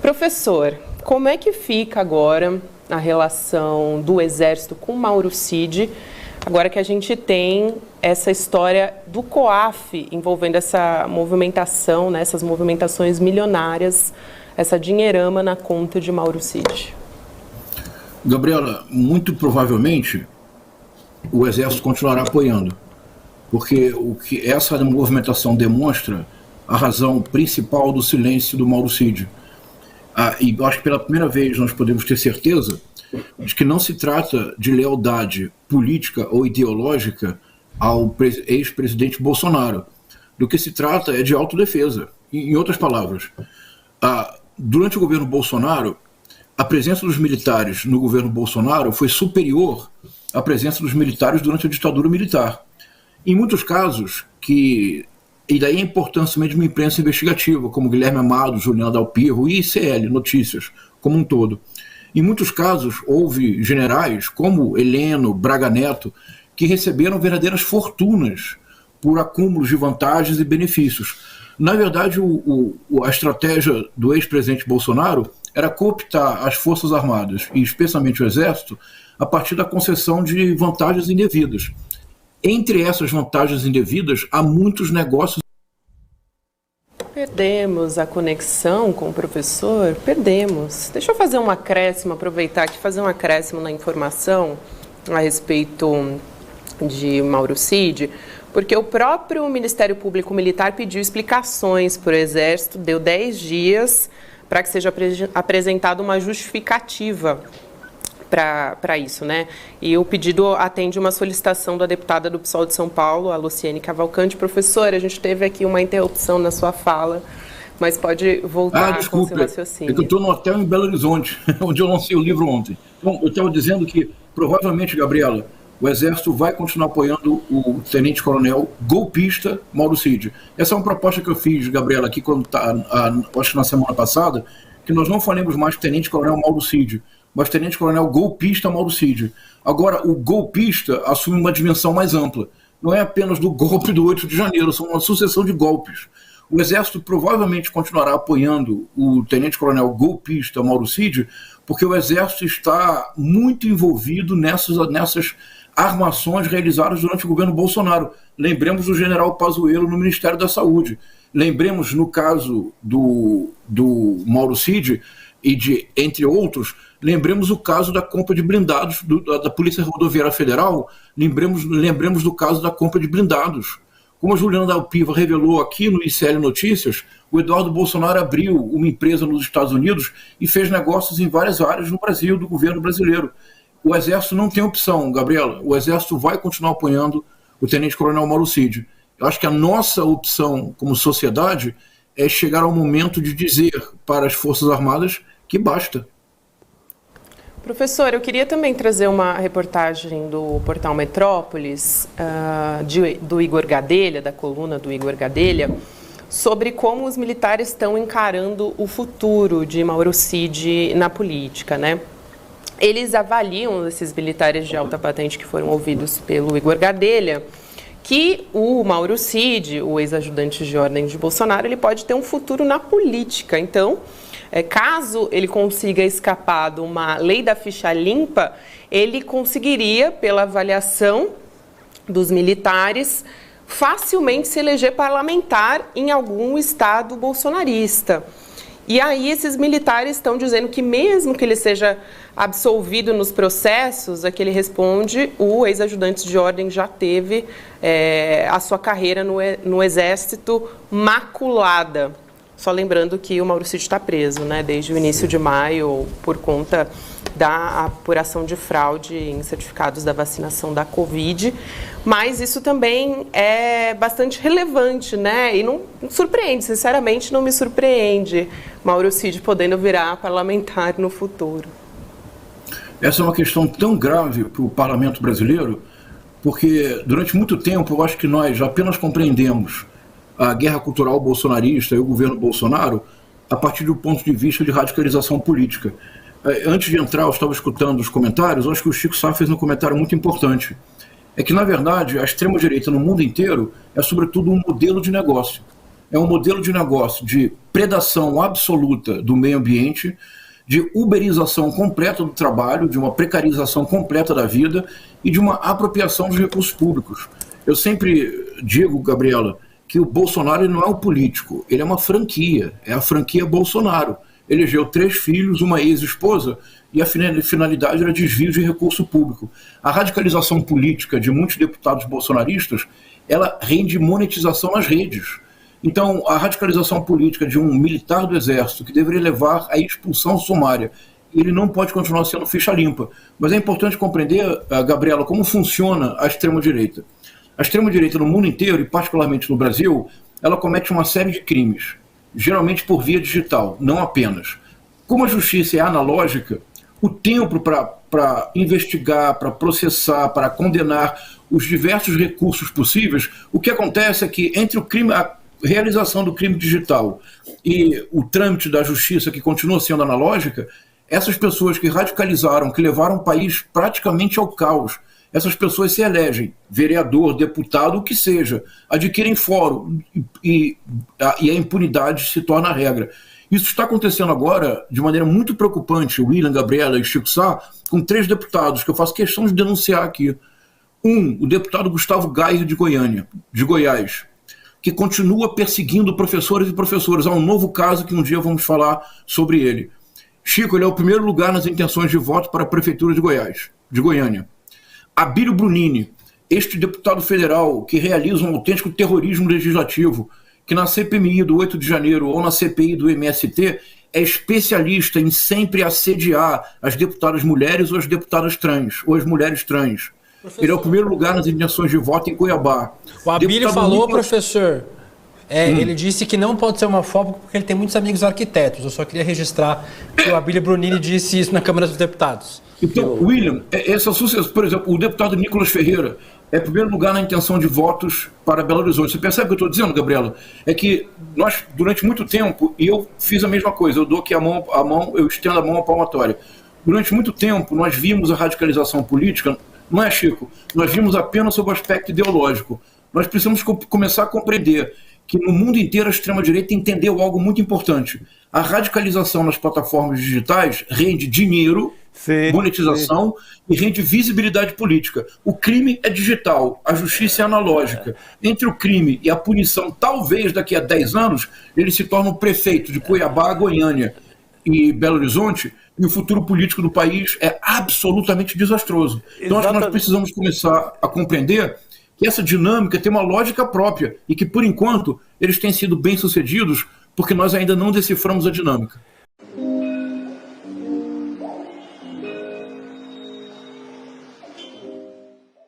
Professor, como é que fica agora a relação do Exército com Mauro Cid, agora que a gente tem essa história do COAF envolvendo essa movimentação, né, essas movimentações milionárias, essa dinheirama na conta de Mauro Cid? Gabriela, muito provavelmente o Exército continuará apoiando, porque o que essa movimentação demonstra a razão principal do silêncio do Mauro Cid. E acho que pela primeira vez nós podemos ter certeza de que não se trata de lealdade política ou ideológica ao ex-presidente Bolsonaro. Do que se trata é de autodefesa. Em outras palavras, durante o governo Bolsonaro, a presença dos militares no governo Bolsonaro foi superior à presença dos militares durante a ditadura militar. Em muitos casos, e daí a importância também de uma imprensa investigativa, como Guilherme Amado, Juliana Dalpirro e ICL, Notícias, como um todo. Em muitos casos, houve generais, como Heleno, Braga Neto, que receberam verdadeiras fortunas por acúmulos de vantagens e benefícios. Na verdade, a estratégia do ex-presidente Bolsonaro era cooptar as Forças Armadas, e especialmente o Exército, a partir da concessão de vantagens indevidas. Entre essas vantagens indevidas, há muitos negócios. Perdemos a conexão com o professor? Perdemos. Deixa eu fazer um acréscimo, aproveitar aqui, fazer um acréscimo na informação a respeito de Mauro Cid, porque o próprio Ministério Público Militar pediu explicações para o Exército, deu 10 dias para que seja apresentada uma justificativa para isso, né? E o pedido atende uma solicitação da deputada do PSOL de São Paulo, a Luciene Cavalcante. Professora, a gente teve aqui uma interrupção na sua fala, mas pode voltar com o seu raciocínio. É que eu estou no hotel em Belo Horizonte, onde eu lancei o livro ontem. Então, eu estava dizendo que, provavelmente, Gabriela, o Exército vai continuar apoiando o tenente-coronel golpista Mauro Cid. Essa é uma proposta que eu fiz, Gabriela, aqui, acho que na semana passada, que nós não falemos mais tenente-coronel Mauro Cid, mas tenente-coronel golpista Mauro Cid. Agora, o golpista assume uma dimensão mais ampla. Não é apenas do golpe do 8 de janeiro, são uma sucessão de golpes. O Exército provavelmente continuará apoiando o tenente-coronel golpista Mauro Cid, porque o Exército está muito envolvido nessas armações realizadas durante o governo Bolsonaro. Lembremos do general Pazuello no Ministério da Saúde. Lembremos, no caso do Mauro Cid, entre outros, lembremos o caso da compra de blindados da Polícia Rodoviária Federal, lembremos do caso da compra de blindados. Como a Juliana Dalpiva revelou aqui no ICL Notícias, o Eduardo Bolsonaro abriu uma empresa nos Estados Unidos e fez negócios em várias áreas no Brasil, do governo brasileiro. O Exército não tem opção, Gabriela. O Exército vai continuar apoiando o tenente-coronel Mauro Cid. Eu acho que a nossa opção como sociedade é chegar ao momento de dizer para as Forças Armadas que basta. Professor, eu queria também trazer uma reportagem do portal Metrópolis, do Igor Gadelha, da coluna do Igor Gadelha, sobre como os militares estão encarando o futuro de Mauro Cid na política, né? Eles avaliam, esses militares de alta patente que foram ouvidos pelo Igor Gadelha, que o Mauro Cid, o ex-ajudante de ordem de Bolsonaro, ele pode ter um futuro na política. Então, caso ele consiga escapar de uma lei da ficha limpa, ele conseguiria, pela avaliação dos militares, facilmente se eleger parlamentar em algum estado bolsonarista. E aí esses militares estão dizendo que mesmo que ele seja absolvido nos processos a que ele responde, o ex-ajudante de ordem já teve a sua carreira no Exército maculada. Só lembrando que o Mauro Cid está preso, né, desde o início de maio, por conta da apuração de fraude em certificados da vacinação da Covid. Mas isso também é bastante relevante, né? E não surpreende, sinceramente, não me surpreende Mauro Cid podendo virar parlamentar no futuro. Essa é uma questão tão grave para o parlamento brasileiro, porque durante muito tempo eu acho que nós apenas compreendemos a guerra cultural bolsonarista e o governo Bolsonaro a partir do ponto de vista de radicalização política. Antes de entrar, eu estava escutando os comentários, eu acho que o Chico Sá fez um comentário muito importante. É que, na verdade, a extrema-direita no mundo inteiro é, sobretudo, um modelo de negócio. é um modelo de negócio de predação absoluta do meio ambiente, de uberização completa do trabalho, de uma precarização completa da vida e de uma apropriação dos recursos públicos. Eu sempre digo, Gabriela, que o Bolsonaro não é um político, ele é uma franquia, é a franquia Bolsonaro. Elegeu 3 filhos, uma ex-esposa, e a finalidade era desvio de recurso público. A radicalização política de muitos deputados bolsonaristas, ela rende monetização nas redes. Então, a radicalização política de um militar do Exército, que deveria levar à expulsão sumária, ele não pode continuar sendo ficha limpa. Mas é importante compreender, Gabriela, como funciona a extrema-direita. A extrema-direita no mundo inteiro, e particularmente no Brasil, ela comete uma série de crimes, geralmente por via digital, não apenas. Como a justiça é analógica, o tempo para investigar, para processar, para condenar os diversos recursos possíveis, o que acontece é que entre o crime, a realização do crime digital e o trâmite da justiça, que continua sendo analógica, essas pessoas que radicalizaram, que levaram o país praticamente ao caos, essas pessoas se elegem, vereador, deputado, o que seja, adquirem fórum e a impunidade se torna a regra. Isso está acontecendo agora de maneira muito preocupante, William, Gabriela e Chico Sá, com 3 deputados que eu faço questão de denunciar aqui. O deputado Gustavo Gayer de Goiás, que continua perseguindo professores e professoras. Há um novo caso que um dia vamos falar sobre ele. Chico, ele é o primeiro lugar nas intenções de voto para a Prefeitura de Goiânia. Abílio Brunini, este deputado federal que realiza um autêntico terrorismo legislativo, que na CPMI do 8 de janeiro ou na CPI do MST é especialista em sempre assediar as deputadas mulheres ou as deputadas trans, ou as mulheres trans. Professor, ele é o primeiro lugar nas intenções de voto em Cuiabá. O Abílio falou, professor, ele disse que não pode ser homofóbico porque ele tem muitos amigos arquitetos. Eu só queria registrar que o Abílio Brunini disse isso na Câmara dos Deputados. Então, William, essa sucessão, por exemplo, o deputado Nicolas Ferreira é primeiro lugar na intenção de votos para Belo Horizonte. Você percebe o que eu estou dizendo, Gabriela? É que nós, durante muito tempo, e eu fiz a mesma coisa, eu dou aqui a mão, eu estendo a mão à palmatória. Durante muito tempo, nós vimos a radicalização política, não é, Chico? Nós vimos apenas sob o aspecto ideológico. Nós precisamos começar a compreender que no mundo inteiro a extrema-direita entendeu algo muito importante. A radicalização nas plataformas digitais rende dinheiro, monetização e rende visibilidade política. O crime é digital, a justiça é analógica. Entre o crime e a punição, talvez daqui a 10 anos, ele se torne o prefeito de Cuiabá, Goiânia e Belo Horizonte, e o futuro político do país é absolutamente desastroso. Então acho que nós precisamos começar a compreender que essa dinâmica tem uma lógica própria e que, por enquanto, eles têm sido bem-sucedidos porque nós ainda não deciframos a dinâmica.